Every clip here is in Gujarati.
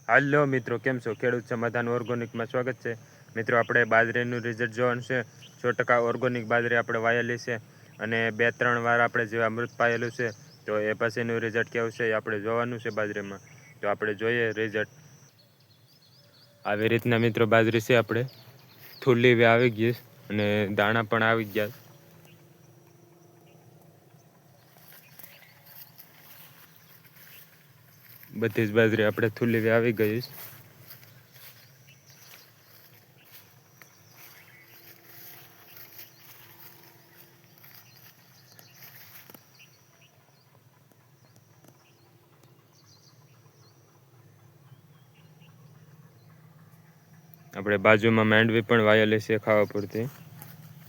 હાલો મિત્રો, કેમ છો? ખેડૂત સમાધાન ઓર્ગોનિકમાં સ્વાગત છે. મિત્રો, આપણે બાજરીનું રિઝલ્ટ જોવાનું છે. 100% ઓર્ગોનિક બાજરી આપણે વાયેલી છે અને 2-3 વાર આપણે જે અમૃત પાયેલું છે, તો એ પછીનું રિઝલ્ટ કેવું છે એ આપણે જોવાનું છે બાજરીમાં. તો આપણે જોઈએ રિઝલ્ટ. આવી રીતના મિત્રો બાજરી છે આપણે થૂલી આવી ગઈ અને દાણા પણ આવી ગયા. બધી જ બાજરી આપણે થૂલી આવી ગઈ. આપણે બાજુમાં માંડવી પણ વાયેલી છે ખાવા પૂરતી.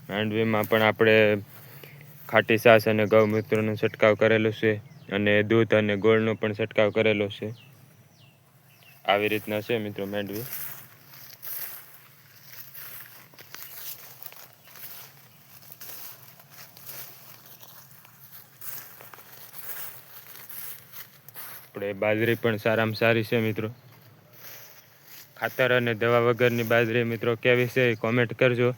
માંડવીમાં પણ આપણે ખાટી છાશ અને ગૌમૂત્રનો છંટકાવ કરેલો છે અને દૂધ અને ગોળનો પણ છંટકાવ કરેલો છે. આવી રીતના છે મિત્રો માંડવી. આપણે બાજરી પણ સારામાં સારી છે મિત્રો. ખાતર અને દવા વગરની બાજરી મિત્રો કેવી છે એ કોમેન્ટ કરજો.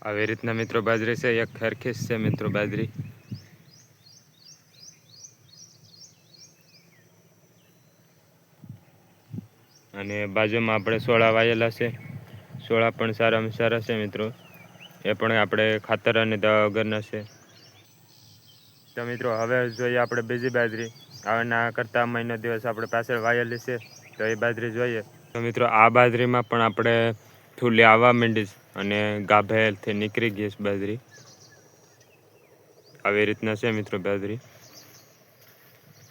આવી રીતના મિત્રો બાજરી છે, એક ખરખીસ છે મિત્રો બાજરી. અને બાજુમાં આપણે સોળા વાયેલા છે. સોળા પણ સારામાં સારા છે મિત્રો. એ પણ આપણે ખાતર અને દવા વગરના છે. તો મિત્રો હવે જોઈએ આપણે બીજી બાજરી. આના કરતાં મહિનો દિવસ આપણે પાછળ વાયેલી છે, તો એ બાજરી જોઈએ. તો મિત્રો આ બાજરીમાં પણ આપણે થૂલી આવવા માંડી અને ગાભેલથી નીકળી ગઈ છે બાજરી. આવી રીતના છે મિત્રો બાજરી.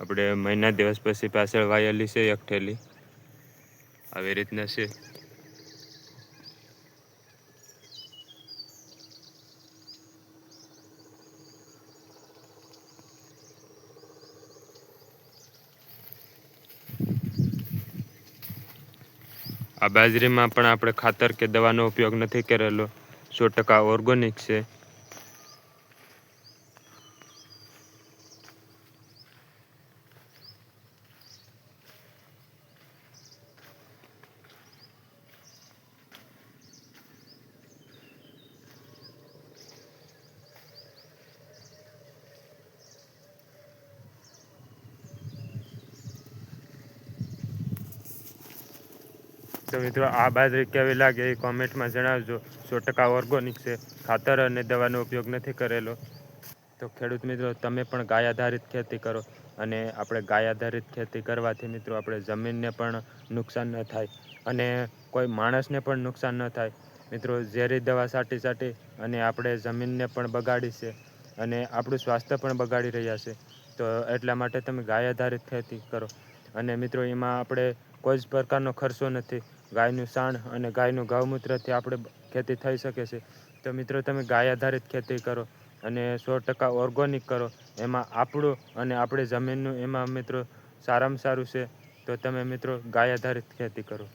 આપણે મહિના દિવસ પછી પાછળ વાયેલી છે એક થેલી. આવી રીતના છે. આ બાજરીમાં પણ આપણે ખાતર કે દવાનો ઉપયોગ નથી કરેલો. 100% ઓર્ગોનિક છે. તો મિત્રો આ બાજરી કેવી લાગે એ કોમેન્ટમાં જણાવજો. 100% ઓર્ગોનિક છે. ખાતર અને દવાનો ઉપયોગ નથી કરેલો. તો ખેડૂત મિત્રો, તમે પણ ગાય આધારિત ખેતી કરો. અને આપણે ગાય આધારિત ખેતી કરવાથી મિત્રો આપણે જમીનને પણ નુકસાન ન થાય અને કોઈ માણસને પણ નુકસાન ન થાય. મિત્રો, ઝેરી દવા છાંટી અને આપણે જમીનને પણ બગાડી છે અને આપણું સ્વાસ્થ્ય પણ બગાડી રહ્યા છે. તો એટલા માટે તમે ગાય આધારિત ખેતી કરો. અને મિત્રો એમાં આપણે કોઈ જ પ્રકારનો ખર્ચો નથી. ગાયનું છાણ અને ગાયનું ગૌમૂત્રથી આપણે ખેતી થઈ શકે છે. તો મિત્રો તમે ગાય આધારિત ખેતી કરો અને 100% ઓર્ગોનિક કરો. એમાં આપણું અને આપણી જમીનનું એમાં મિત્રો સારામાં સારું છે. તો તમે મિત્રો ગાય આધારિત ખેતી કરો.